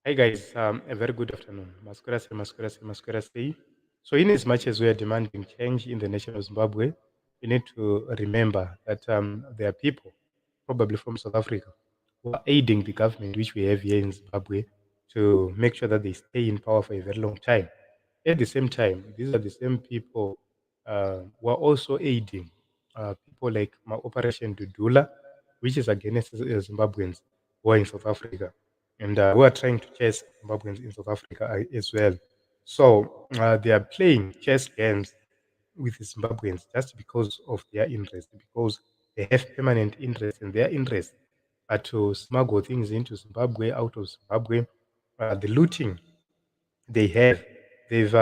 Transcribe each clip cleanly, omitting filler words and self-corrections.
Hi guys, a very good afternoon. Masquerade. So, in as much as we are demanding change in the nation of Zimbabwe, we need to remember that there are people, probably from South Africa, who are aiding the government which we have here in Zimbabwe to make sure that they stay in power for a very long time. At the same time, these are the same people who are also aiding people like Operation Dudula, which is against Zimbabweans who are in South Africa and who are trying to chase Zimbabweans in South Africa as well. So they are playing chess games with the Zimbabweans just because of their interest, because they have permanent interest, and their interest are to smuggle things into Zimbabwe, out of Zimbabwe. The looting they have, they've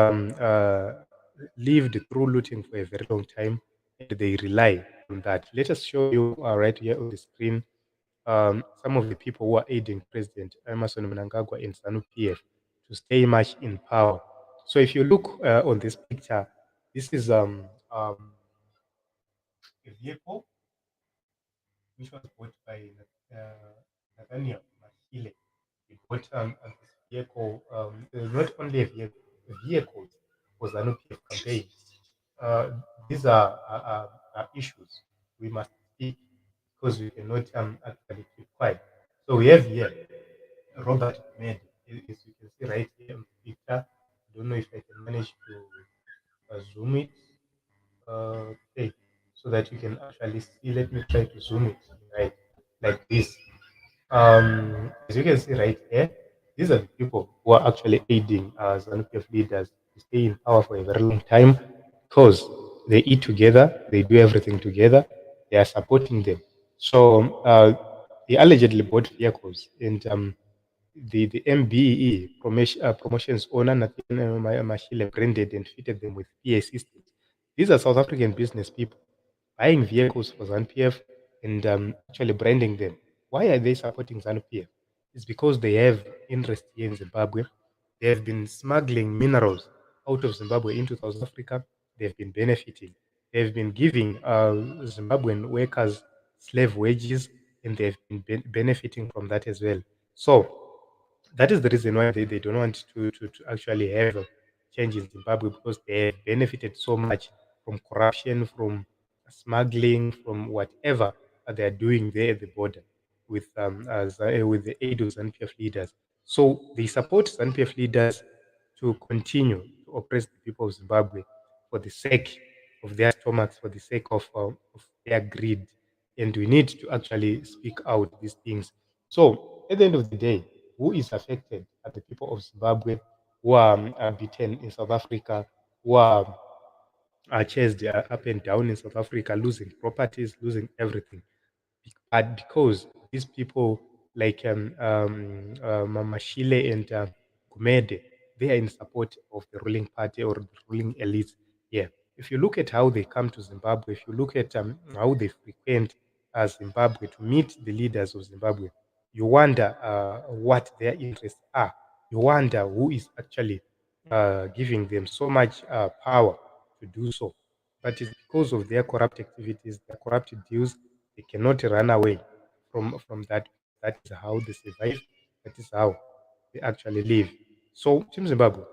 lived through looting for a very long time, and they rely on that. Let us show you right here on the screen some of the people who are aiding President Emerson Mnangagwa and ZANU PF to stay much in power. So if you look on this picture, this is a vehicle which was bought by Nathaniel Mashile. He bought this vehicle, not only a vehicle for ZANU PF campaign. Uh, these are issues we must speak because we cannot actually keep quiet. So we have here Robert made, as you can see right here on the picture. I don't know if I can manage to zoom it. Okay, so that you can actually see. Let me try to zoom it right like this. As you can see right here, these are the people who are actually aiding ZANU-PF leaders to stay in power for a very long time because they eat together, they do everything together, they are supporting them. So they allegedly bought vehicles, and the MBE promotions owner Nathan Mashile branded and fitted them with PA systems. These are South African business people buying vehicles for ZANU-PF and actually branding them. Why are they supporting ZANU-PF? It's because they have interest here in Zimbabwe. They have been smuggling minerals out of Zimbabwe into South Africa. They've been benefiting. They've been giving Zimbabwean workers slave wages, and they've been benefiting from that as well. So that is the reason why they don't want to actually have a change in Zimbabwe, because they have benefited so much from corruption, from smuggling, from whatever they are doing there at the border with the aid of ZANU-PF leaders. So they support ZANU-PF leaders to continue to oppress the people of Zimbabwe for the sake of their stomachs, for the sake of their greed. And we need to actually speak out these things. So at the end of the day, who is affected are the people of Zimbabwe who are beaten in South Africa, who are chased up and down in South Africa, losing properties, losing everything. But because these people like Mama Shile and Gumede, they are in support of the ruling party or the ruling elites. Yeah. If you look at how they come to Zimbabwe, if you look at how they frequent Zimbabwe to meet the leaders of Zimbabwe, you wonder what their interests are. You wonder who is actually giving them so much power to do so. But it's because of their corrupt activities, their corrupt deals, they cannot run away from that. That is how they survive. That is how they actually live. So, Team Zimbabwe,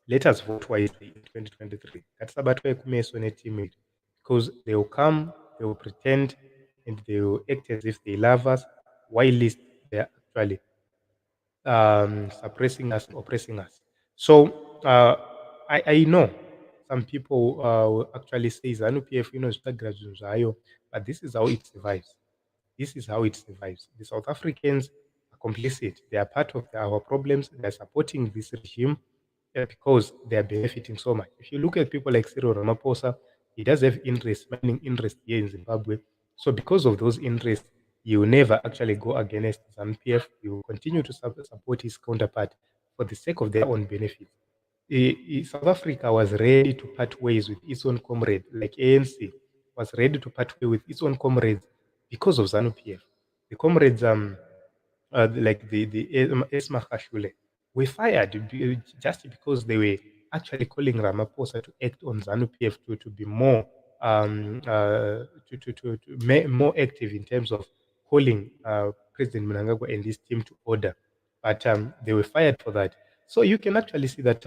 let us vote wisely in 2023. That's about why Kumeso team, because they will come, they will pretend, and they will act as if they love us, while least they are actually suppressing us, oppressing us. So I know some people will actually say ZANU PF, zvichagadzirwa, but this is how it survives. This is how it survives. The South Africans are complicit. They are part of our problems. They are supporting this regime because they are benefiting so much. If you look at people like Cyril Ramaphosa, he does have interest, mining interest here in Zimbabwe. So because of those interests, he will never actually go against ZANU-PF. He will continue to support his counterpart for the sake of their own benefit. South Africa was ready to part ways with its own comrade, like ANC was ready to part way with its own comrades because of ZANU-PF. The comrades, like the Esma Khashule, were fired just because they were actually calling Ramaphosa to act on ZANU-PF to be more more active in terms of calling President Mnangagwa and his team to order. but they were fired for that. So you can actually see that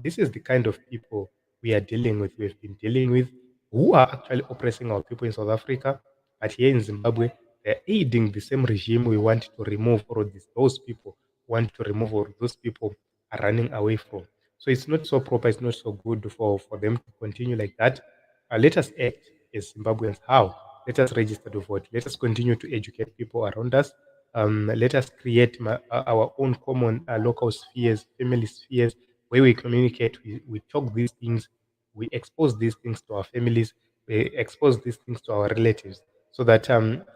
this is the kind of people we are dealing with, we've been dealing with, who are actually oppressing our people in South Africa. But here in Zimbabwe, they're aiding the same regime we want to remove, or those people want to remove, or those people are running away from. So it's not so proper, it's not so good for them to continue like that. Let us act as Zimbabweans. How? Let us register to vote. Let us continue to educate people around us. Let us create our own common local spheres, family spheres, where we communicate, we talk these things, we expose these things to our families, we expose these things to our relatives, so that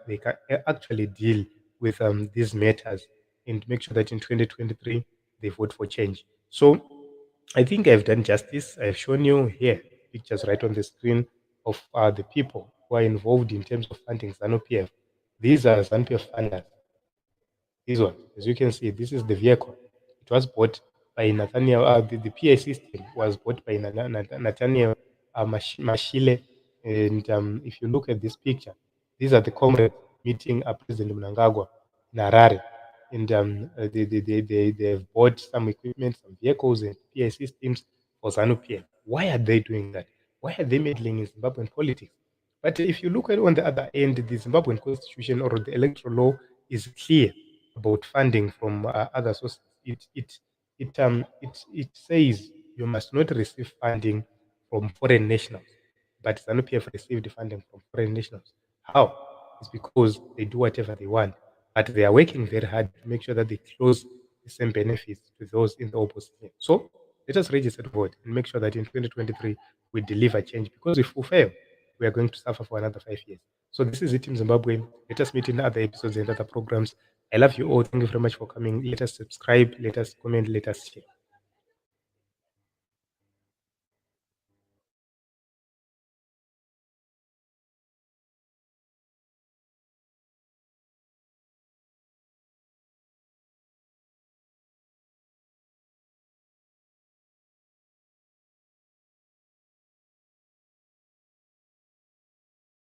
they can actually deal with these matters and make sure that in 2023 they vote for change. So I think I've done justice. I've shown you here pictures right on the screen of the people who are involved in terms of funding ZANU-PF. These are ZANU-PF funders. This one, as you can see, this is the vehicle. It was bought by Nathaniel. The PA system was bought by Nathaniel Mashile. And if you look at this picture, these are the comrades meeting President Mnangagwa in Harare. And they have bought some equipment, some vehicles, and PA systems for ZANU-PF. Why are they doing that? Why are they meddling in Zimbabwean politics? But if you look at on the other end, the Zimbabwean constitution or the electoral law is clear about funding from other sources. It says you must not receive funding from foreign nationals, but ZANU-PF received funding from foreign nationals. How? It's because they do whatever they want, but they are working very hard to make sure that they close the same benefits to those in the opposition. So let us register to vote and make sure that in 2023 we deliver change, because if we fail, we are going to suffer for another 5 years. So this is it in Zimbabwe. Let us meet in other episodes and other programs. I love you all. Thank you very much for coming. Let us subscribe, let us comment, let us share.